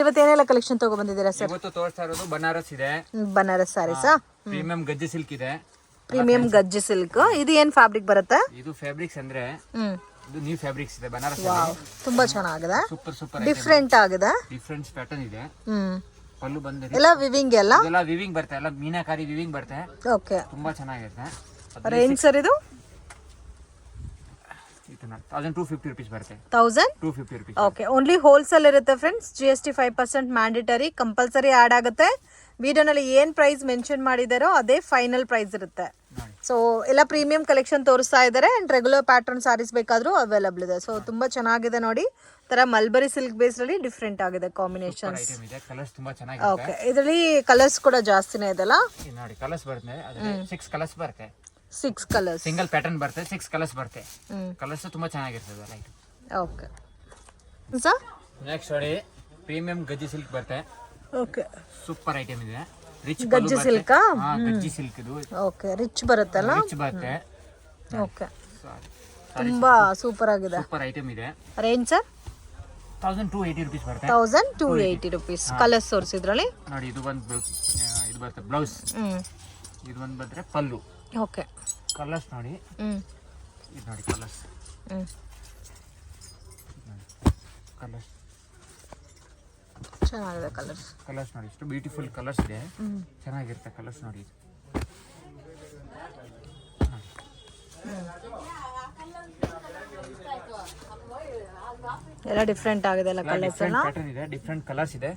ಇವತ್ತೇನೆಲ್ಲ collection ತಗೊಂಡ್ಬಂದಿದ್ದೀರಾ sir? ಇವತ್ತು ತೋರಿಸ್ತಾ ಇರೋದು ಬನಾರಸ್ ಇದೆ, ಬನಾರಸ್ ಸ್ಯಾರೀಸಾ? ಪ್ರೀಮಿಯಂ ಗಜ್ಜಿ ಸಿಲ್ಕ್ ಇದೆ. Premium gaji silk. ಇದು ಏನ್ ಫ್ಯಾಬ್ರಿಕ್ ಬರುತ್ತೆ? ಇದು ಫ್ಯಾಬ್ರಿಕ್ಸ್ ಅಂದ್ರೆ ಇದು ನ್ಯೂ ಫ್ಯಾಬ್ರಿಕ್ಸ್ ಇದೆ ಬನಾರಸ್. ತುಂಬಾ ಚೆನ್ನಾಗಿದೆ, ಸೂಪರ್ ಸೂಪರ್ ಡಿಫ್ರೆಂಟ್ ಆಗಿದೆ, ಡಿಫ್ರೆಂಟ್ ಪ್ಯಾಟರ್ನ್ ಇದೆ. ಪಲ್ಲು ಬಂದ್ರೆ ಎಲ್ಲ ವಿವಿಂಗ್ ಎಲ್ಲ ವಿವಿಂಗ್ ಬರುತ್ತೆ, ಎಲ್ಲ ಮೀನಾಕಾರಿ ವಿವಿಂಗ್ ಬರುತ್ತೆ. ಓಕೆ, ತುಂಬಾ ಚೆನ್ನಾಗಿರುತ್ತೆ. ರೇಂಜ್ ಸರ್ ಇದು 1250 rupees ಬರುತ್ತೆ. 1250 rupees. ಓಕೆ, ಓನ್ಲಿ ಹೋಲ್ಸೇಲ್ ಇರುತ್ತೆ friends. GST 5% mandatory compulsory add ಆಗುತ್ತೆ. ವಿಡಿಯೋನಲ್ಲಿ ಏನ್ ಪ್ರೈಸ್ ಮೆನ್ಷನ್ ಮಾಡಿದಾರೋ ಅದೇ ಫೈನಲ್ ಪ್ರೈಸ್ ಇರುತ್ತೆ. ಸೊ ಎಲ್ಲ ಪ್ರೀಮಿಯಂ ಕಲೆಕ್ಷನ್ ತೋರಿಸ್ತಾ ಇದ್ದಾರೆ. ಅಂಡ್ ರೆಗ್ಯುಲರ್ ಪ್ಯಾಟರ್ನ್ ಸಾರೀಸ್ ಬೇಕಾದ್ರೂ ಅವೈಲಬಲ್ ಇದೆ. ಸೊ ತುಂಬಾ ಚೆನ್ನಾಗಿದೆ ನೋಡಿ, ತರ ಮಲ್ಬರಿ ಸಿಲ್ಕ್ ಬೇಸ್ ಅಲ್ಲಿ ಡಿಫ್ರೆಂಟ್ ಆಗಿದೆ ಕಾಂಬಿನೇಷನ್ಸ್. ಕಲರ್ಸ್ ತುಂಬಾ ಚೆನ್ನಾಗಿದೆ. ಓಕೆ, ಇದರಲ್ಲಿ ಕಲರ್ಸ್ ಕೂಡ ಜಾಸ್ತಿನೇ ಇದೆಲ್ಲ. ನೋಡಿ ಕಲರ್ಸ್ ಬರುತ್ತೆ, ಅದೇ 6 ಕಲರ್ಸ್ ಬರುತ್ತೆ. 6 ಕಲರ್ಸ್, ಸಿಂಗಲ್ ಪ್ಯಾಟರ್ನ್ ಬರುತ್ತೆ, 6 ಕಲರ್ಸ್ ಬರುತ್ತೆ. ಕಲರ್ಸ್ ತುಂಬಾ ಚೆನ್ನಾಗಿರ್ತದೆ ಲೈಟ್. ಓಕೆ ಸರ್, ನೆಕ್ಸ್ಟ್ ನೋಡಿ ಪ್ರೀಮಿಯಂ ಗಜ್ಜಿ ಸಿಲ್ಕ್ ಬರುತ್ತೆ. ಓಕೆ, ಸೂಪರ್ ಐಟಮ್ ಇದೆ. Rich gaji silk. Gaji silk ಇದು. ಓಕೆ, ರಿಚ್ ಬರುತ್ತಲ್ಲ. ರಿಚ್ ಬರುತ್ತೆ. ಓಕೆ, ತುಂಬಾ ಸೂಪರ್ ಆಗಿದೆ. ಸೂಪರ್ ಐಟಮ್ ಇದೆ. ರೇಂಜ್ ಸರ್ 1280 rupees ಬರುತ್ತೆ. 1280 rupees. ಕಲರ್ಸ್ ತೋರಿಸಿದ್ರಲ್ಲಿ ನೋಡಿ ಇದು ಒಂದು ಇದು ಬರುತ್ತೆ ಬ್ಲೌಸ್. ಇದು ಒಂದು ಬಂದ್ರೆ ಪಲ್ಲು. ಓಕೆ, ಕಲರ್ಸ್ ನೋಡಿ. ಇದು ನೋಡಿ ಕಲರ್ಸ್. ಕಲರ್ಸ್ ಚೆನ್ನಾಗಿದೆ. ಕಲರ್ಸ್ ನೋಡಿ, ಎಷ್ಟು ಬ್ಯೂಟಿಫುಲ್ ಕಲರ್ಸ್ ಇದೆ, ಚೆನ್ನಾಗಿರುತ್ತೆ ಕಲರ್ಸ್ ನೋಡಿ. ಎಲ್ಲ ಡಿಫ್ರೆಂಟ್ ಆಗಿದೆ ಎಲ್ಲ ಕಲರ್ಸ್ ಎಲ್ಲ. ಪ್ಯಾಟರ್ನ್ ಇದೆ, ಡಿಫರೆಂಟ್ ಕಲರ್ಸ್ ಇದೆ.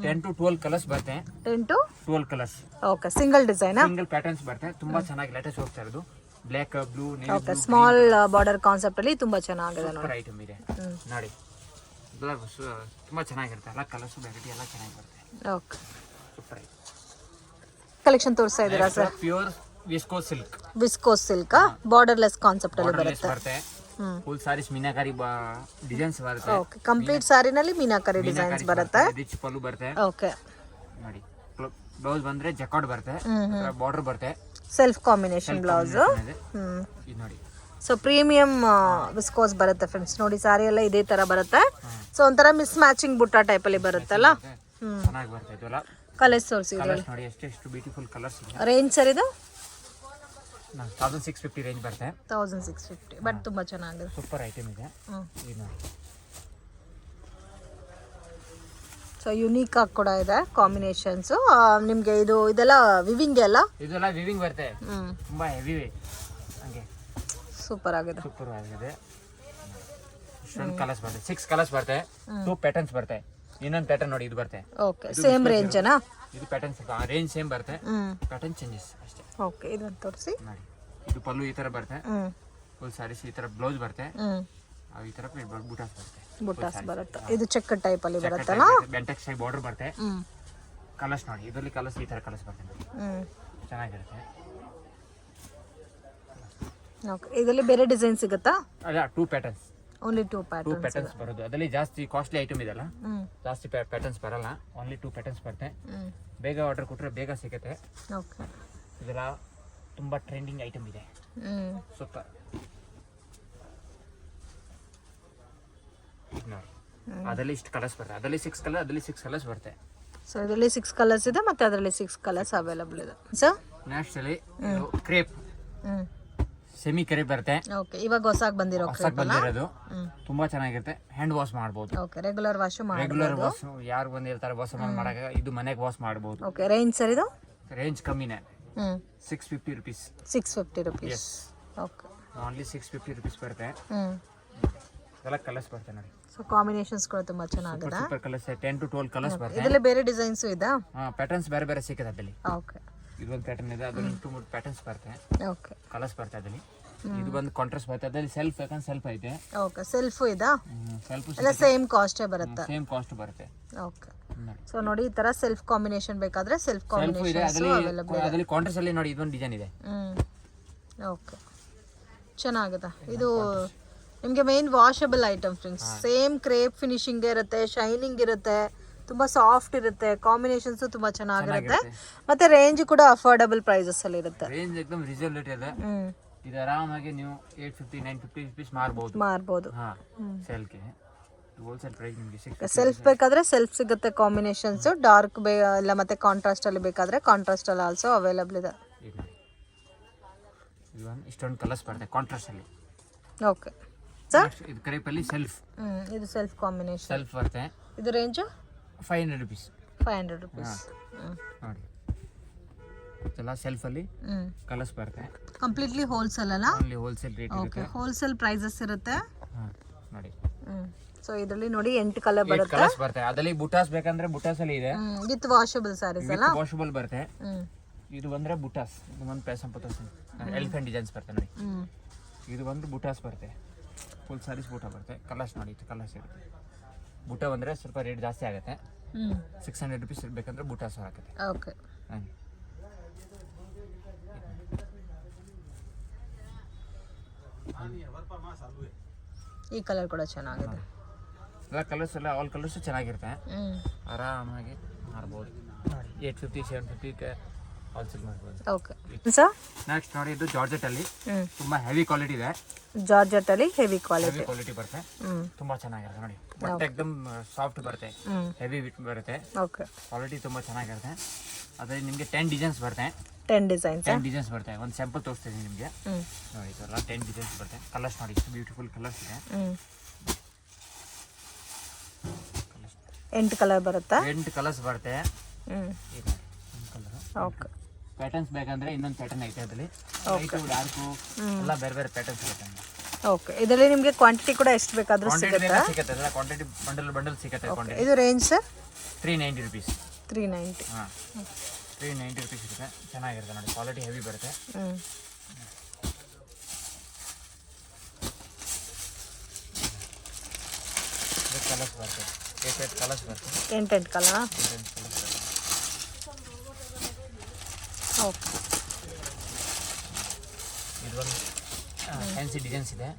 10 to 12 ಕಲರ್ಸ್ ಬರುತ್ತೆ. 10 to 12 colours. Okay, single design, single patterns ಬರುತ್ತೆ. ತುಂಬಾ ಚೆನ್ನಾಗಿ ಲೇಟೆಸ್ಟ್ ಹೋಗ್ತಾ ಇರೋದು. Black, blue, navy okay, small border concept ಅಲ್ಲಿ ತುಂಬಾ ಚೆನ್ನಾಗಿದೆ ನೋಡಿ. ಐಟಮ್ ಇದೆ ನೋಡಿ, ತುಂಬಾ ಚೆನ್ನಾಗಿರುತ್ತೆ. ಎಲ್ಲ ಕಲರ್ಸ್ ವೆರೈಟಿ ಎಲ್ಲ ಚೆನ್ನಾಗಿ ಬರುತ್ತೆ. ಓಕೆ, ಸೂಪರ್ ಕಲೆಕ್ಷನ್ ತೋರಿಸ್ತಾ ಇದ್ದೀರಾ sir? Pure viscose silk. Viscose silk borderless concept ಅಲ್ಲಿ ಬರುತ್ತೆ. ಫುಲ್ ಸಾರೀಸ್ ಮೀನಾಕಾರಿ ಡಿಸೈನ್ಸ್ ಬರುತ್ತೆ. ಓಕೆ, ಕಂಪ್ಲೀಟ್ ಸಾರಿನಲ್ಲಿ ಮೀನಾಕಾರಿ ಡಿಸೈನ್ಸ್ ಬರುತ್ತೆ. ರಿಚ್ ಪಲ್ಲು ಬರುತ್ತೆ. ಓಕೆ, ನೋಡಿ ಬ್ಲೌಸ್ ಬಂದ್ರೆ ಜಕಾರ್ಡ್ ಬರುತ್ತೆ, ಬಾರ್ಡರ್ ಬರುತ್ತೆ, ಸೆಲ್ಫ್ ಕಾಂಬಿನೇಷನ್ ಬ್ಲೌಸ್. ಇದು ನೋಡಿ. ಸೊ ಪ್ರೀಮಿಯಂ ವಿಸ್ಕೋಸ್ ಬರುತ್ತೆ ಫ್ರೆಂಡ್ಸ್. ನೋಡಿ ಸಾರಿ ಎಲ್ಲ ಇದೇ ತರ ಬರುತ್ತೆ. ಸೊ ಒಂಥರ ಮಿಸ್ ಮ್ಯಾಚಿಂಗ್ ಬುಟ್ಟ ಟೈಪ್ ಅಲ್ಲಿ ಬರುತ್ತಲ್ಲ. ಚೆನ್ನಾಗಿ ಬರುತ್ತೆ ಇದೆಲ್ಲ. ಕಲರ್ಸ್ ತೋರಿಸಿದ್ರಲ್ಲಿ ನೋಡಿ, ಎಷ್ಟು ಬ್ಯೂಟಿಫುಲ್ ಕಲರ್ಸ್ ಇದೆ. ರೇಂಜ್ ಸರ್ ಇದು 1650 ರೇಂಜ್ ಬರುತ್ತೆ. 1650, ಬಟ್ ತುಂಬಾ ಚೆನ್ನಾಗಿದೆ. ಸೂಪರ್ ಐಟಮ್ ಇದೆ. ಇದು ನೋಡಿ. ಸೊ ಯುನೀಕ್ ಆಗಿ ಕೂಡ ಇದೆ ಕಾಂಬಿನೇಷನ್ಸ್. ನಿಮ್ಗೆ ಇದೆಲ್ಲ ವಿವಿಂಗ್ ಎಲ್ಲ ಇದೆಲ್ಲ ವಿವಿಂಗ್ ಬರುತ್ತೆ. ತುಂಬಾ ಹೆವಿ ಹಂಗೆ ಸೂಪರ್ ಆಗಿದೆ. ಸೂಪರ್ ಆಗಿದೆ. ಇಷ್ಟೊಂದು ಕಲರ್ಸ್ ಬರುತ್ತೆ. 6 ಕಲರ್ಸ್ ಬರುತ್ತೆ. 2 ಪ್ಯಾಟರ್ನ್ಸ್ ಬರುತ್ತೆ. ಇನ್ನೊಂದು ಪ್ಯಾಟರ್ನ್ ನೋಡಿ, ಇದು ಬರುತ್ತೆ. ಓಕೆ, ಸೇಮ್ ರೇಂಜ್ ನಾ? ಇದು ಪ್ಯಾಟರ್ನ್ಸ್ ರೇಂಜ್ ಸೇಮ್ ಬರುತ್ತೆ, ಪ್ಯಾಟರ್ನ್ ಚೇಂಜಸ್ ಅಷ್ಟೇ. ಓಕೆ, ಇದನ್ನ ತೋರಿಸಿ ನೋಡಿ. ಇದು ಪಲ್ಲು ಈ ತರ ಬರುತ್ತೆ, ಫುಲ್ ಸಾರೀಸ್ ಈ ತರ ಬ್ಲೌಸ್ ಬರುತ್ತೆ, ಈ ತರ ಬೂಟಾಸ್ ಬರುತ್ತೆ. ಬುಟ್ಟಾಸ್ ಬರುತ್ತೆ. ಇದು ಚೆಕ್ ಟೈಪ್ ಅಲ್ಲಿ ಬರುತ್ತಲ್ಲ, ಬೆಂಟೆಕ್ಸ್ ಟೈಪ್ ಬಾರ್ಡರ್ ಬರುತ್ತೆ. ಕಲರ್ಸ್ ನೋಡಿ, ಇದರಲ್ಲಿ ಕಲರ್ಸ್ ಈ ತರ ಕಲರ್ಸ್ ಬರುತ್ತೆ ನೋಡಿ, ಚೆನ್ನಾಗಿರುತ್ತೆ. ಓಕೆ, ಇದರಲ್ಲಿ ಬೇರೆ ಡಿಸೈನ್ ಸಿಗುತ್ತಾ? ಅಲ್ಲ, 2 ಪ್ಯಾಟರ್ನ್ಸ್. ಓನ್ಲಿ 2 ಪ್ಯಾಟರ್ನ್ಸ್ ಬರೋದು. ಅದರಲ್ಲಿ ಜಾಸ್ತಿ ಕಾಸ್ಟ್ಲಿ ಐಟಮ್ ಇದೆಲ್ಲ, ಜಾಸ್ತಿ ಪ್ಯಾಟರ್ನ್ಸ್ ಬರಲ್ಲ. ಓನ್ಲಿ 2 ಪ್ಯಾಟರ್ನ್ಸ್ ಬರುತ್ತೆ. ಬೇಗ ಆರ್ಡರ್ ಕೊಟ್ಟರೆ ಬೇಗ ಸಿಗುತ್ತೆ. ಓಕೆ, ಇದೆಲ್ಲ ತುಂಬಾ ಟ್ರೆಂಡಿಂಗ್ ಐಟಮ್ ಇದೆ. ಸೂಪರ್. ಅದರಲ್ಲಿ ಇಷ್ಟು ಕಲರ್ಸ್ ಬರುತ್ತೆ. ಅದರಲ್ಲಿ 6 ಕಲರ್, ಅದರಲ್ಲಿ 6 ಕಲರ್ಸ್ ಬರುತ್ತೆ. ಸೊ ಇದರಲ್ಲಿ 6 ಕಲರ್ಸ್ ಇದೆ, ಮತ್ತೆ ಅದರಲ್ಲಿ 6 ಕಲರ್ಸ್ ಅವೈಲಬಲ್ ಇದೆ. ಸರ್ ನೆಕ್ಸ್ಟ್ ಅಲ್ಲಿ ಕ್ರೇಪ್, ಸೆಮಿ ಕ್ರೇಪ್ ಬರುತ್ತೆ. ಓಕೆ, ಇವಾಗ ಹೊಸದಾಗಿ ಬಂದಿರೋದು. ತುಂಬಾ ಚೆನ್ನಾಗಿರುತ್ತೆ. ಹ್ಯಾಂಡ್ ವಾಶ್ ಮಾಡಬಹುದು. Okay, regular wash regular wash ಯಾರು ಬಂದು ಹೇಳ್ತಾರೆ ವಾಶ್ ಮಾಡಾಗ, ಇದು ಮನೆಗೆ ವಾಶ್ ಮಾಡಬಹುದು. ಓಕೆ, ರೇಂಜ್ ಸರ್ ಇದು? ರೇಂಜ್ ಕಮ್ಮಿನೇ, 650 rupees. 650 rupees. Yes, okay, only 650 rupees ಬರುತ್ತೆ. ಎಲ್ಲ ಕಲರ್ಸ್ ಬರುತ್ತೆ ನೋಡಿ. ಸೊ ಕಾಂಬಿನೇಷನ್ಸ್ ಕೂಡ ತುಂಬಾ ಚೆನ್ನಾಗಿದೆ. ಸೂಪರ್ ಕಲರ್ಸ್ 10 to 12 ಕಲರ್ಸ್ ಬರುತ್ತೆ. ಇದರಲ್ಲಿ ಬೇರೆ ಡಿಸೈನ್ಸ್ ಇದೆ. ಪ್ಯಾಟರ್ನ್ಸ್ ಬೇರೆ ಬೇರೆ ಸಿಗುತ್ತೆ ಅದರಲ್ಲಿ. ಓಕೆ, ಇದೊಂದು ಪ್ಯಾಟರ್ನ್ ಇದೆ, ಅದರಲ್ಲಿ 2-3 ಪ್ಯಾಟರ್ನ್ಸ್ ಬರುತ್ತೆ. ಓಕೆ, ಕಲರ್ಸ್ ಬರುತ್ತೆ ಅದರಲ್ಲಿ. ಇದು ಬಂದು ಕಾಂಟ್ರಾಸ್ಟ್ ಬರುತ್ತೆ. ಅದರಲ್ಲಿ ಸೆಲ್ಫ್ ಯಾಕಂದ್ರೆ ಸೆಲ್ಫ್ ಐತೆ. ಓಕೆ, ಸೆಲ್ಫ್ ಇದಾ? ಸೆಲ್ಫ್ ಎಲ್ಲ ಸೇಮ್ ಕಾಸ್ಟ್ ಬರುತ್ತೆ. ಸೇಮ್ ಕಾಸ್ಟ್ ಬರುತ್ತೆ. ಓಕೆ, ಸೊ ನೋಡಿ ಈ ತರ ಸೆಲ್ಫ್ ಕಾಂಬಿನೇಷನ್ ಬೇಕಾದ್ರೆ ಸೆಲ್ಫ್ ಇದೆ. ಕಾಂಬಿನೇಷನ್ ಅದರಲ್ಲಿ ಕಾಂಟ್ರಾಸ್ಟ್ ಅಲ್ಲಿ ನೋಡಿ, ಇದೊಂದು ಡಿಸೈನ್ ಇದೆ. ಓಕೆ, ಚೆನ್ನಾಗಿದೆ. ಇದು ನಿಮಗೆ main washable item friends. Same crepe finishing ಇರುತ್ತೆ, ಶೈನಿಂಗ್ ಇರುತ್ತೆ, ತುಂಬಾ ಸಾಫ್ಟ್ ಇರುತ್ತೆ. ಕಾಂಬಿನೇಷನ್ಸ್ ತುಂಬಾ ಚೆನ್ನಾಗಿರುತ್ತೆ. ಮತ್ತೆ ರೇಂಜ್ ಕೂಡ ಅಫೋರ್ಡಬಲ್ ಪ್ರೈಸಸ್ ಅಲ್ಲಿ ಇರುತ್ತೆ. ರೇಂಜ್ एकदम ರೀಸನಬಲ್ ಇದೆ. ಇದು ಆರಾಮಾಗಿ ನೀವು 850 950 rupees ಮಾರಬಹುದು. ಮಾರಬಹುದು. ಸೇಲ್ಗೆ ಹೋಲ್ಸೇಲ್ ಪ್ರೈಸ್ ನಿಮಗೆ 650 ಸೆಲ್ಫ್ ಬೇಕಾದರೆ ಸೆಲ್ಫ್ ಸಿಗುತ್ತೆ ಕಾಂಬಿನೇಷನ್ಸು, ಡಾರ್ಕ್ ಇಲ್ಲ ಮತ್ತು ಕಾಂಟ್ರಾಸ್ಟಲ್ಲಿ ಬೇಕಾದರೆ ಕಾಂಟ್ರಾಸ್ಟಲ್ಲಿ ಆಲ್ಸೋ ಅವೈಲಬಲ್ ಇದೆ. ಇಷ್ಟೊಂದು ಕಲರ್ಸ್ ಬರುತ್ತೆ ಕಾಂಟ್ರಾಸ್ಟಲ್ಲಿ. ಓಕೆ ಸರ್, ಇದು ಕ್ರೇಪಲ್ಲಿ ಸೆಲ್ಫ್. ಇದು ಸೆಲ್ಫ್ ಕಾಂಬಿನೇಷನ್. ಸೆಲ್ಫ್ ಬರುತ್ತೆ. ಇದು ರೇಂಜು 500 rupees. 500 rupees. ನೋಡಿ ಇದೆಲ್ಲ ಸೆಲ್ಫಲ್ಲಿ ಕಲರ್ಸ್ ಬರುತ್ತೆ. ಕಂಪ್ಲೀಟ್ಲಿ ಹೋಲ್ಸೇಲ್ ಅಲ್ಲ? ಅಲ್ಲಿ wholesale rate okay, wholesale prices ಇರುತ್ತೆ. ನೋಡಿ ಸೊ ಇದರಲ್ಲಿ ನೋಡಿ 8 ಕಲರ್ ಬರುತ್ತೆ. ಕಲರ್ಸ್ ಬರುತ್ತೆ. ಅದರಲ್ಲಿ ಬುಟಾಸ್ ಬೇಕಂದ್ರೆ ಬುಟಾಸ್ ಅಲ್ಲಿ ಇದೆ. ವಿತ್ ವಾಷಬಲ್ ಸ್ಯಾರೀಸ್ ಅಲ್ಲ? ವಾಷಬಲ್ ಬರುತ್ತೆ. ಇದು ಬಂದ್ರೆ ಬುಟಾಸ್. ಇದು ಒಂದು ಪ್ಯಾಸನ್ ಪತೋಸ್ ಎಲಿಫೆಂಟ್ ಡಿಸೈನ್ಸ್ ಬರುತ್ತೆ ನೋಡಿ. ಇದು ಬಂದು ಬುಟಾಸ್ ಬರುತ್ತೆ. ಫುಲ್ ಸಾರೀಸ್ ಬುಟಾ ಬರುತ್ತೆ. ಕಲರ್ಸ್ ನೋಡಿ, ಇದು ಕಲರ್ಸ್ ಇರುತ್ತೆ. ಬುಟಾ ಬಂದರೆ ಸ್ವಲ್ಪ ರೇಟ್ ಜಾಸ್ತಿ ಆಗುತ್ತೆ. 600 rupees ಇರಬೇಕಂದ್ರೆ ಬುಟಾಸ್ ಆಗುತ್ತೆ. ಓಕೆ, ಈ ಕಲರ್ ಕೂಡ ಚೆನ್ನಾಗಿದೆ. ಎಲ್ಲ ಕಲರ್ಸ್ ಎಲ್ಲ ಆಲ್ ಕಲರ್ಸ್ ಚೆನ್ನಾಗಿರುತ್ತೆ. ಆರಾಮಾಗಿ ಮಾರ್ಬೋದು. 850 750 ಹೋಲ್ಸೇಲ್ ಮಾಡ್ಬೋದು. ಓಕೆ ಸರ್, ನೆಕ್ಸ್ಟ್ ನೋಡಿ ಇದು ಜಾರ್ಜೆಟ್ ಅಲ್ಲಿ ತುಂಬಾ ಹೆವಿ ಕ್ವಾಲಿಟಿ ಇದೆ. ಜಾರ್ಜೆಟ್ ಅಲ್ಲಿ ಹೆವಿ ಕ್ವಾಲಿಟಿ ಬರುತ್ತೆ. ತುಂಬಾ ಚೆನ್ನಾಗಿರುತ್ತೆ ನೋಡಿ. ಬಟ್ಟೆ ಎಕ್ದಮ್ ಸಾಫ್ಟ್ ಬರುತ್ತೆ, ಹೆವಿ ವಿಟ್ ಬರುತ್ತೆ. ಓಕೆ, ಕ್ವಾಲಿಟಿ ತುಂಬಾ ಚೆನ್ನಾಗಿರುತ್ತೆ. ಅದೇ ನಿಮಗೆ 10 ಡಿಸೈನ್ಸ್ ಬರುತ್ತೆ. 10 ಡಿಸೈನ್ಸ್ ಬರುತ್ತೆ. ಒಂದು ಸ್ಯಾಂಪಲ್ ತೋರಿಸ್ತೀನಿ ನಿಮಗೆ. ನೋಡಿ ಇದೆಲ್ಲ 10 ಡಿಸೈನ್ಸ್ ಬರುತ್ತೆ. ಕಲರ್ಸ್ ನೋಡಿ, ಇಷ್ಟು ಬ್ಯೂಟಿಫುಲ್ ಕಲರ್ಸ್ ಇದೆ. 8 ಕಲರ್ ಬರುತ್ತೆ. 8 ಕಲರ್ಸ್ ಬರುತ್ತೆ. ಓಕೆ, ಪ್ಯಾಟರ್ನ್ಸ್ ಬೇಕಂದ್ರೆ ಇನ್ನೊಂದು ಪ್ಯಾಟರ್ನ್ ಐತೆ ಅದರಲ್ಲಿ. ಲೈಟು ಡಾರ್ಕು ಎಲ್ಲ ಬೇರೆ ಬೇರೆ ಪ್ಯಾಟರ್ನ್ಸ್ ಇರುತ್ತೆ. ಓಕೆ, ಇದರಲ್ಲಿ ನಿಮಗೆ ಕ್ವಾಂಟಿಟಿ ಕೂಡ ಎಷ್ಟು ಬೇಕಾದರೂ ಸಿಗುತ್ತೆ. ಎಲ್ಲ ಕ್ವಾಂಟಿಟಿ ಬಂಡಲ್ ಸಿಗುತ್ತೆ. ಕ್ವಾಂಟಿಟಿ ಇದು ರೇಂಜ್ ಸರ್ 390 rupees. 390. 390 rupees ಇರುತ್ತೆ. ಚೆನ್ನಾಗಿರುತ್ತೆ ನೋಡಿ, ಕ್ವಾಲಿಟಿ ಹೆವಿ ಬರುತ್ತೆ. ಕಲರ್ಸ್ ಬರುತ್ತೆ. 8 ಕಲರ್ಸ್ ಬರುತ್ತೆ. 8 ಕಲರ್. ಓಕೆ, ಇದೊಂದು ಫ್ಯಾನ್ಸಿ ಡಿಸೈನ್ಸ್ ಇದೆ.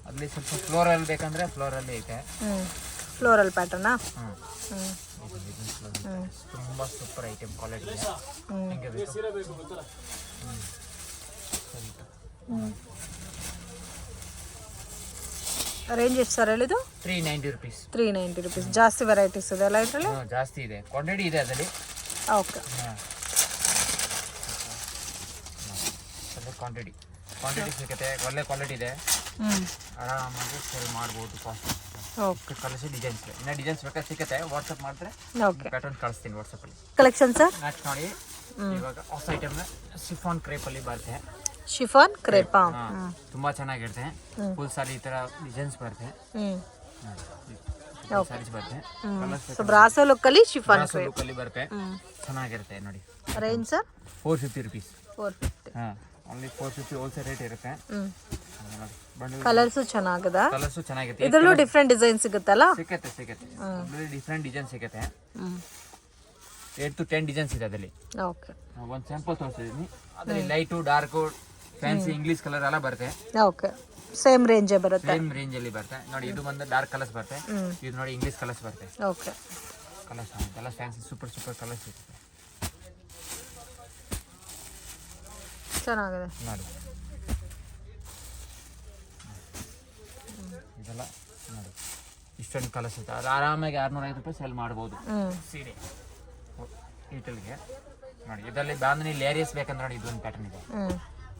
ಅದರಲ್ಲಿ ಸ್ವಲ್ಪ ಫ್ಲೋರಲ್ ಬೇಕಂದ್ರೆ ಫ್ಲೋರಲ್ಲಿ ಐತೆ. ಫ್ಲೋರಲ್ ಪ್ಯಾಟರ್ನಾ? ತುಂಬ ಸೂಪರ್ ಐಟಮ್, ಕ್ವಾಲಿಟಿ ಇದೆ. ಹಿಂಗೆ ಬೇಕು. ರೇಂಜ್ ಎಷ್ಟು ಸರ್ ಹೇಳಿದ್ದು? 390 rupees. 390 rupees. ಜಾಸ್ತಿ ವೆರೈಟೀಸ್ ಇದೆ ಅಲ್ಲ ಇದರಲ್ಲಿ? ಜಾಸ್ತಿ ಇದೆ, ಕ್ವಾಂಟಿಟಿ ಇದೆ ಅದರಲ್ಲಿ. ಓಕೆ, ಕ್ವಾಂಟಿಟಿ ಸಿಗುತ್ತೆ. ಒಳ್ಳೆ ಕ್ವಾಲಿಟಿ ಇದೆ. ಆರಾಮಾಗಿ ಸೇಲ್ ಮಾಡ್ಬೋದು. ಕಾಸ್ಟ್ ಓಕೆ, ಕಳಿಸಿ ಡಿಸೈನ್ಸ್. ಇನ್ನು ಡಿಸೈನ್ಸ್ ಬೇಕಾದ್ರೆ ಸಿಗುತ್ತೆ. ವಾಟ್ಸಪ್ ಮಾಡಿದ್ರೆ ಓಕೆ, ಪ್ಯಾಟರ್ನ್ ಕಳಿಸ್ತೀನಿ ವಾಟ್ಸಪ್ಪಲ್ಲಿ. ಕಲೆಕ್ಷನ್ ಸರ್ ನೆಕ್ಸ್ಟ್ ನೋಡಿ, ಇವಾಗ ಹೊಸ ಐಟಮ್ ಶಿಫಾನ್ ಕ್ರೇಪಲ್ಲಿ ಬರುತ್ತೆ. ಶಿಫಾನ್ ಕ್ರೇಪಾ ತುಂಬಾ ಚೆನ್ನಾಗಿರುತ್ತೆ. ಫುಲ್ ಸಾರಿ ಈ ತರ ಡಿಸೈನ್ಸ್ ಬರುತ್ತೆ. ಸಾರೀಸ್ ಬರುತ್ತೆ. ಸೊ ಬ್ರಾಸೋ ಲುಕ್ಕಲ್ಲಿ ಶಿಫಾನ್ ಲುಕ್ಕಲ್ಲಿ ಬರುತ್ತೆ. ಚೆನ್ನಾಗಿರುತ್ತೆ ನೋಡಿ. Range sir 450 rupees. 450. Only 450 wholesale rate ಇರುತ್ತೆ. ಕಲರ್ಸು ಚೆನ್ನಾಗಿದೆ. ಕಲರ್ಸು ಚೆನ್ನಾಗಿರುತ್ತೆ. ಇದರಲ್ಲೂ ಡಿಫ್ರೆಂಟ್ ಡಿಸೈನ್ ಸಿಗುತ್ತಲ್ಲ? ಸಿಗುತ್ತೆ. ಡಿಫ್ರೆಂಟ್ ಡಿಸೈನ್ ಸಿಗುತ್ತೆ. 8 to 10 ಡಿಸೈನ್ಸ್ ಇದೆ ಅದರಲ್ಲಿ. ಓಕೆ, ಒಂದು ಸ್ಯಾಂಪಲ್ ತೋರಿಸಿದ್ದೀನಿ. ಅದರಲ್ಲಿ light dark fancy English colour ಎಲ್ಲ ಬರುತ್ತೆ. ಓಕೆ, ಸೇಮ್ ರೇಂಜೇ ಬರುತ್ತೆ. ಸೇಮ್ ರೇಂಜ್ ಅಲ್ಲಿ ಬರುತ್ತೆ ನೋಡಿ. ಇದು ಬಂದು ಡಾರ್ಕ್ ಕಲರ್ಸ್ ಬರುತ್ತೆ. ಇದು ನೋಡಿ ಇಂಗ್ಲಿಷ್ ಕಲರ್ಸ್ ಬರುತ್ತೆ. ಓಕೆ, ಕಲರ್ಸ್ ಎಲ್ಲ ಫ್ಯಾನ್ಸಿ ಸೂಪರ್ ಕಲರ್ಸ್ ಇರುತ್ತೆ. ಚೆನ್ನಾಗಿದೆ ನೋಡಿ. ಇದೆಲ್ಲ ನೋಡಿ, ಇಷ್ಟೊಂದು ಕಲರ್ಸ್ ಇರುತ್ತೆ. ಅದು ಆರಾಮಾಗಿ 650 ರೂಪಾಯಿ ಸೇಲ್ ಮಾಡ್ಬೋದು. ಸೀರೆ ಈಟಲ್ಗೆ ನೋಡಿ. ಇದರಲ್ಲಿ ಬಾಂಧನಿ ಲೇರಿಯಸ್ ಬೇಕಂದ್ರೆ ನೋಡಿ, ಇದೊಂದು ಪ್ಯಾಟರ್ನ್ ಇದೆ.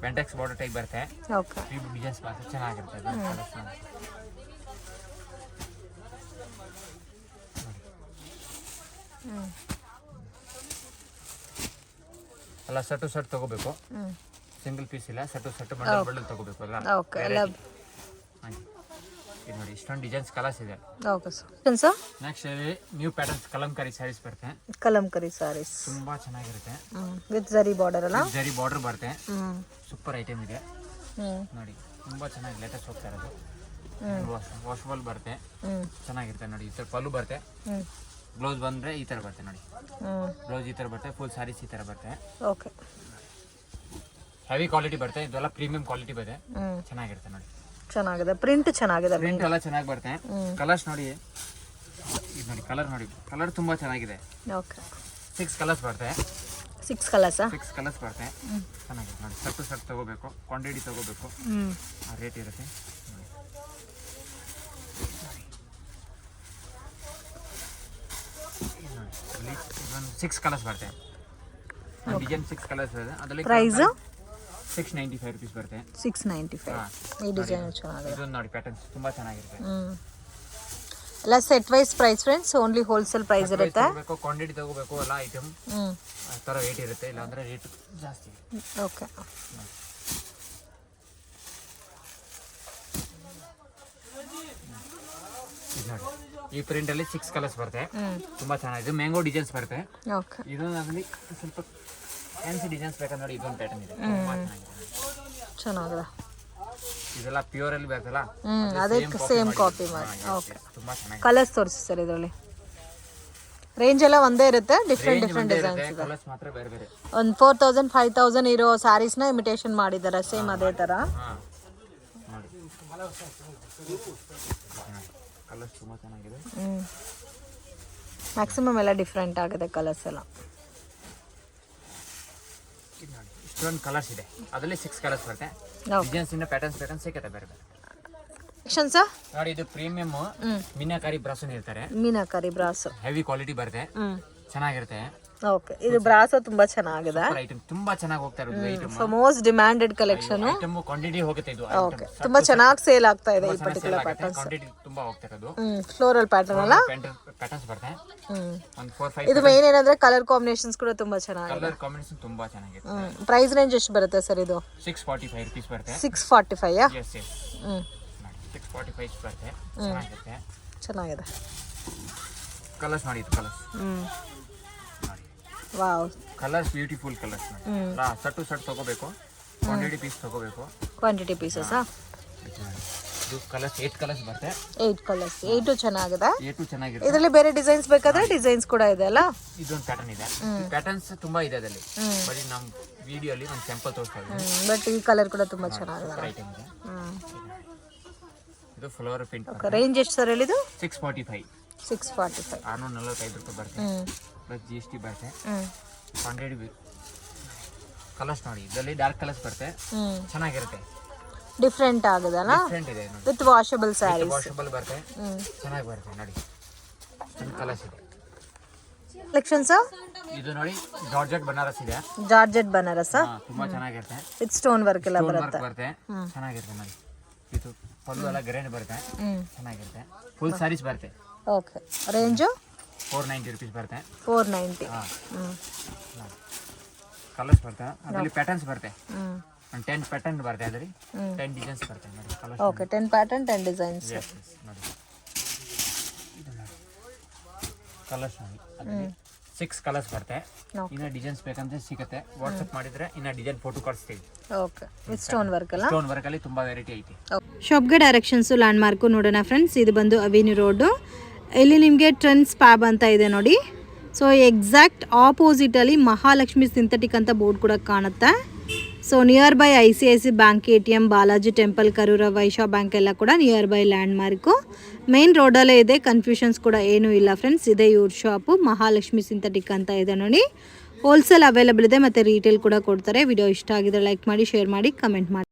ಬೆಂಟೆಕ್ಸ್ ಬಾರ್ಡರ್ ಟೈಪ್ ಬರುತ್ತೆ. ಓಕೆ, ಈ ಡಿಸೈನ್ಸ್ ಬರುತ್ತೆ. ಚೆನ್ನಾಗಿರುತ್ತೆ. ಎಲ್ಲ ಸೆಟ್ ತಗೋಬೇಕು. ಸಿಂಗಲ್ ಪೀಸ್ ಇಲ್ಲ, ಸೆಟ್ ಬಂಡಲ್ ತಗೋಬೇಕು ಅಲ್ಲ. ಓಕೆ, ಎಲ್ಲ ಇದು ನೋಡಿ, ಇಷ್ಟೊಂದು ಡಿಸೈನ್ಸ್ ಕಲರ್ಸ್ ಇದೆ. Okay sir. Next new patterns kalamkari sarees ಬರುತ್ತೆ. ಕಲಂಕಾರಿ ಸ್ಯಾರೀಸ್ ತುಂಬಾ ಚೆನ್ನಾಗಿರುತ್ತೆ. ವಿತ್ ಜರಿ ಬಾರ್ಡರ್ ಅಲ್ಲ? ಜರಿ ಬಾರ್ಡರ್ ಬರುತ್ತೆ. ಸೂಪರ್ ಐಟಮ್ ಇದೆ ನೋಡಿ. ತುಂಬಾ ಚೆನ್ನಾಗಿ ಲೇಟೆಸ್ಟ್ ಹೋಗ್ತಾ ಇರೋದು. ವಾಷಬಲ್ ಬರುತ್ತೆ. ಚೆನ್ನಾಗಿರುತ್ತೆ ನೋಡಿ. ಈ ತರ ಪಲ್ಲು ಬರುತ್ತೆ. ಬ್ಲೌಸ್ ಬಂದ್ರೆ ಈ ತರ ಬರುತ್ತೆ ನೋಡಿ. ಬ್ಲೌಸ್ ಈ ತರ ಬರುತ್ತೆ. ಫುಲ್ ಸ್ಯಾರೀಸ್ ಈ ತರ ಬರುತ್ತೆ. ಓಕೆ, ಹೆವಿ ಕ್ವಾಲಿಟಿ ಬರುತ್ತೆ. ಇದೆಲ್ಲ ಪ್ರೀಮಿಯಂ ಕ್ವಾಲಿಟಿ ಬರುತ್ತೆ. ಚೆನ್ನಾಗಿರುತ್ತೆ ನೋಡಿ. ಚೆನ್ನಾಗಿದೆ. ಪ್ರಿಂಟ್ ಚೆನ್ನಾಗಿದೆ. ಪ್ರಿಂಟ್ ಎಲ್ಲ ಚೆನ್ನಾಗಿ ಬರುತ್ತೆ. ಕಲರ್ಸ್ ನೋಡಿ, ಇದು ನೋಡಿ ಕಲರ್ ನೋಡಿ. ಕಲರ್ ತುಂಬಾ ಚೆನ್ನಾಗಿದೆ. ಓಕೆ, 6 ಕಲರ್ಸ್ ಬರುತ್ತೆ. 6 ಕಲರ್ಸ್ 6 ಕಲರ್ಸ್ ಬರುತ್ತೆ. ಚೆನ್ನಾಗಿದೆ ನೋಡಿ. ಸೆಟ್ ತಗೋಬೇಕು, ಕ್ವಾಂಟಿಟಿ ತಗೋಬೇಕು. ಆ ರೇಟ್ ಇರುತ್ತೆ. ಇದೊಂದು 6 ಕಲರ್ಸ್ ಬರುತ್ತೆ ಡಿಸೈನ್ 6 ಕಲರ್ಸ್ ಬರುತ್ತೆ ಅದರಲ್ಲಿ ಪ್ರೈಸ್ 695 rupees ಬರುತ್ತೆ 695 ಈ ಡಿಸೈನ್ ಚೆನ್ನಾಗಿದೆ ಇದೊಂದು ನೋಡಿ ಪ್ಯಾಟರ್ನ್ಸ್ ತುಂಬಾ ಚೆನ್ನಾಗಿರುತ್ತೆ ಎಲ್ಲ set wise price friends only wholesale price ಇರುತ್ತೆ ಕ್ವಾಂಟಿಟಿ ತಗೋಬೇಕು ಎಲ್ಲ ಐಟಮ್ ಆ ಥರ ರೇಟ್ ಇರುತ್ತೆ ಇಲ್ಲ ಅಂದ್ರೆ ರೇಟ್ ಜಾಸ್ತಿ ಓಕೆ ಈ ಪ್ರಿಂಟ್ ಅಲ್ಲಿ 6 ಕಲರ್ಸ್ ಬರುತ್ತೆ ತುಂಬಾ ಚೆನ್ನಾಗಿದೆ ಮ್ಯಾಂಗೋ ಡಿಸೈನ್ಸ್ ಬರುತ್ತೆ ಓಕೆ ಇದು ಅದರಲ್ಲಿ ಸ್ವಲ್ಪ ಫ್ಯಾನ್ಸಿ ಡಿಸೈನ್ಸ್ ಬೇಕಂದ್ರೆ ನೋಡಿ ಇದೊಂದು ಪ್ಯಾಟರ್ನ್ ಇದೆ ತುಂಬಾ ಚೆನ್ನಾಗಿದೆ ಚೆನ್ನಾಗಿದೆ ಇದೆಲ್ಲ ಪ್ಯೂರ್ ಅಲ್ಲಿ ಬರ್ತಲ್ಲ ಅದೇ ಸೇಮ್ ಕಾಪಿ ಮಾಡಿ ಓಕೆ ತುಂಬಾ ಚೆನ್ನಾಗಿದೆ ಕಲರ್ಸ್ ತೋರಿಸಿ ಸರ್ ಇದರಲ್ಲಿ ರೇಂಜ್ ಎಲ್ಲ ಒಂದೇ ಇರುತ್ತೆ ಡಿಫ್ರೆಂಟ್ ಡಿಸೈನ್ಸ್ ಇದೆ ಕಲರ್ಸ್ ಮಾತ್ರ ಬೇರೆ ಬೇರೆ ಒಂದು 4000 5000 ಇರೋ ಸ್ಯಾರೀಸ್ನ ಇಮಿಟೇಷನ್ ಮಾಡಿದ್ದಾರೆ ಸೇಮ್ ಅದೇ ಥರ ನೋಡಿ ಕಲರ್ಸ್ ತುಂಬಾ ಚೆನ್ನಾಗಿದೆ ಮ್ಯಾಕ್ಸಿಮಮ್ ಎಲ್ಲ ಡಿಫ್ರೆಂಟ್ ಆಗಿದೆ ಕಲರ್ಸ್ ಎಲ್ಲ ಇಷ್ಟೊಂದು ಕಲರ್ಸ್ ಇದೆ ಅದರಲ್ಲಿ 6 ಕಲರ್ಸ್ ಬರುತ್ತೆ ಡಿಸೈನ್ಸ್ ಇನ್ನ ಪ್ಯಾಟರ್ನ್ಸ್ ಸಿಗುತ್ತೆ ಬೇರೆ ಬೇರೆ ಸರ್ ನೋಡಿ ಇದು ಪ್ರೀಮಿಯಂ ಮೀನಾಕಾರಿ ಬ್ರಾಸ್ ಹೇಳ್ತಾರೆ ಮೀನಾಕಾರಿ ಬ್ರಾಸ್ ಹೆವಿ ಕ್ವಾಲಿಟಿ ಬರುತ್ತೆ ಚೆನ್ನಾಗಿರುತ್ತೆ ಓಕೆ ಇದು ಬ್ರಾಸೋ ತುಂಬಾ ಚೆನ್ನಾಗಿದೆ ಐಟಮ್ ತುಂಬಾ ಚೆನ್ನಾಗಿ ಹೋಗ್ತಾ ಇರೋದು item so most demanded collection item quantity ಹೋಗುತ್ತೆ ಇದು ಓಕೆ ತುಂಬಾ ಚೆನ್ನಾಗಿ ಸೇಲ್ ಆಗ್ತಾ ಇದೆ ಈ ಪರ್ಟಿಕ್ಯುಲರ್ ಪ್ಯಾಟರ್ನ್ಸ್ ಕ್ವಾಂಟಿಟಿ ತುಂಬಾ ಹೋಗ್ತಾ ಇರೋದು ಫ್ಲೋರಲ್ ಪ್ಯಾಟರ್ನ್ ಅಲ್ಲ ಪ್ಯಾಟರ್ನ್ಸ್ ಬರುತ್ತೆ ಒಂದು 4-5 ಇದು ಮೇನ್ ಏನಂದ್ರೆ ಕಲರ್ ಕಾಂಬಿನೇಷನ್ಸ್ ಕೂಡ ತುಂಬಾ ಚೆನ್ನಾಗಿದೆ ಕಲರ್ ಕಾಂಬಿನೇಷನ್ ತುಂಬಾ ಚೆನ್ನಾಗಿದೆ ಪ್ರೈಸ್ ರೇಂಜ್ ಎಷ್ಟು ಬರುತ್ತೆ ಸರ್ ಇದು 645 rupees ಬರುತ್ತೆ 645 ಯಾ ಎಸ್ 645 ಬರುತ್ತೆ ಚೆನ್ನಾಗಿರುತ್ತೆ ಚೆನ್ನಾಗಿದೆ ಕಲರ್ಸ್ ನೋಡಿ ಇದು colours wow colours beautiful colours set ತಗೋಬೇಕು ಕ್ವಾಂಟಿಟಿ ಪೀಸ್ ತಗೋಬೇಕು ಕ್ವಾಂಟಿಟಿ ಪೀಸಸ್ ಇದು ಕಲರ್ಸ್ 8 ಕಲರ್ಸ್ ಬರುತ್ತೆ 8 ಕಲರ್ಸ್ 8 ಚೆನ್ನಾಗಿದೆ 8 ಚೆನ್ನಾಗಿದೆ ಇದರಲ್ಲಿ ಬೇರೆ ಡಿಸೈನ್ಸ್ ಬೇಕಾದ್ರೆ ಡಿಸೈನ್ಸ್ ಕೂಡ ಇದೆ ಅಲ್ಲ ಇದೊಂದು ಪ್ಯಾಟರ್ನ್ ಇದೆ ಪ್ಯಾಟರ್ನ್ಸ್ ತುಂಬಾ ಇದೆ ಅದರಲ್ಲಿ ಬರೀ ನಮ್ಮ ವಿಡಿಯೋ ಅಲ್ಲಿ ಒಂದು ಸ್ಯಾಂಪಲ್ ತೋರಿಸ್ತಾ ಇದ್ದೀನಿ ಬಟ್ ಈ ಕಲರ್ ಕೂಡ ತುಂಬಾ ಚೆನ್ನಾಗಿದೆ ಐಟಮ್ ಇದೆ ಇದು ಫ್ಲವರ್ ಪ್ರಿಂಟ್ ಓಕೆ ರೇಂಜ್ ಎಷ್ಟು ಸರ್ ಹೇಳಿದು 645 645 645 ಬರುತ್ತೆ ಪ್ಲಸ್ GST ಬರುತ್ತೆ ಕ್ವಾಂಟಿಟಿ ಕಲರ್ಸ್ ನೋಡಿ ಇದರಲ್ಲಿ ಡಾರ್ಕ್ ಕಲರ್ಸ್ ಬರುತ್ತೆ ಚೆನ್ನಾಗಿರುತ್ತೆ ಡಿಫ್ರೆಂಟ್ ಆಗಿದೆ ಅಲ್ಲ ಡಿಫ್ರೆಂಟ್ ಇದೆ ನೋಡಿ ವಿತ್ ವಾಷಬಲ್ ಸ್ಯಾರೀಸ್ ವಾಷಬಲ್ ಬರುತ್ತೆ ಚೆನ್ನಾಗಿ ಬರುತ್ತೆ ನೋಡಿ ಕಲರ್ಸ್ ಇದೆ ಕಲೆಕ್ಷನ್ಸ್ ಇದು ನೋಡಿ ಜಾರ್ಜೆಟ್ ಬನಾರಸ್ ಇದೆ ಜಾರ್ಜೆಟ್ ಬನಾರಸ್ ತುಂಬಾ ಚೆನ್ನಾಗಿರುತ್ತೆ ವಿತ್ ಸ್ಟೋನ್ ವರ್ಕ್ ಎಲ್ಲ ಬರುತ್ತೆ ಚೆನ್ನಾಗಿರುತ್ತೆ ನೋಡಿ ಇದು ಪಲ್ಲು ಎಲ್ಲ ಗ್ರ್ಯಾಂಡ್ ಬರುತ್ತೆ ಚೆನ್ನಾಗಿರುತ್ತೆ ಫುಲ್ ಸ್ಯಾರೀಸ್ ಬರುತ್ತೆ ಓಕೆ ರೇಂಜ್ 490 rupees ಬರುತ್ತೆ 490 ಕಲರ್ಸ್ ಬರುತ್ತೆ ಅದರಲ್ಲಿ ಪ್ಯಾಟರ್ನ್ಸ್ ಬರುತ್ತೆ ಒಂದು 10 ಪ್ಯಾಟರ್ನ್ ಬರುತ್ತೆ ಅದರಲ್ಲಿ 10 ಡಿಸೈನ್ಸ್ ಬರುತ್ತೆ ನೋಡಿ ಕಲರ್ಸ್ ಓಕೆ 10 ಪ್ಯಾಟರ್ನ್ 10 ಡಿಸೈನ್ಸ್ ನೋಡಿ ಕಲರ್ಸ್ ನೋಡಿ ಅದರಲ್ಲಿ 6 ಕಲರ್ಸ್ ಬರುತ್ತೆ ಇನ್ನ ಡಿಸೈನ್ಸ್ ಬೇಕಂದ್ರೆ ಸಿಗುತ್ತೆ ವಾಟ್ಸ್ಆಪ್ ಮಾಡಿದ್ರೆ ಇನ್ನ ಡಿಸೈನ್ ಫೋಟೋ ಕಳಿಸ್ತೀವಿ ಓಕೆ ವಿತ್ ಸ್ಟೋನ್ ವರ್ಕ್ ಅಲ್ಲ ಸ್ಟೋನ್ ವರ್ಕ್ ಅಲ್ಲಿ ತುಂಬಾ ವೆರೈಟಿ ಐತಿ ಶಾಪ್ಗೆ ಡೈರೆಕ್ಷನ್ಸ್ ಲ್ಯಾಂಡ್ ಮಾರ್ಕು ನೋಡೋಣ ಫ್ರೆಂಡ್ಸ್ ಇದು ಬಂದು ಅವೆನ್ಯೂ ರೋಡು ಇಲ್ಲಿ ನಿಮಗೆ ಟ್ರೆಂಡ್ಸ್ ಪ್ಯಾಬ್ ಅಂತ ಇದೆ ನೋಡಿ ಸೊ ಎಕ್ಸಾಕ್ಟ್ ಆಪೋಸಿಟಲ್ಲಿ ಮಹಾಲಕ್ಷ್ಮಿ ಸಿಂಥೆಟಿಕ್ ಅಂತ ಬೋರ್ಡ್ ಕೂಡ ಕಾಣುತ್ತೆ so nearby ICICI bank ATM Balaji temple Karur Vysya bank ಎಲ್ಲ ಕೂಡ nearby landmark main ರೋಡಲ್ಲೇ ಇದೆ ಕನ್ಫ್ಯೂಷನ್ಸ್ ಕೂಡ ಏನೂ ಇಲ್ಲ ಫ್ರೆಂಡ್ಸ್ ಇದೆ ಇವ್ರ ಶಾಪು ಮಹಾಲಕ್ಷ್ಮಿ ಸಿಂಥೆಟಿಕ್ ಅಂತ ಇದೆ ನೋಡಿ ಹೋಲ್ಸೇಲ್ ಅವೈಲೇಬಲ್ ಇದೆ ಮತ್ತು ರೀಟೇಲ್ ಕೂಡ ಕೊಡ್ತಾರೆ ವಿಡಿಯೋ ಇಷ್ಟ ಆಗಿದ್ರೆ ಲೈಕ್ ಮಾಡಿ ಶೇರ್ ಮಾಡಿ ಕಮೆಂಟ್ ಮಾಡಿ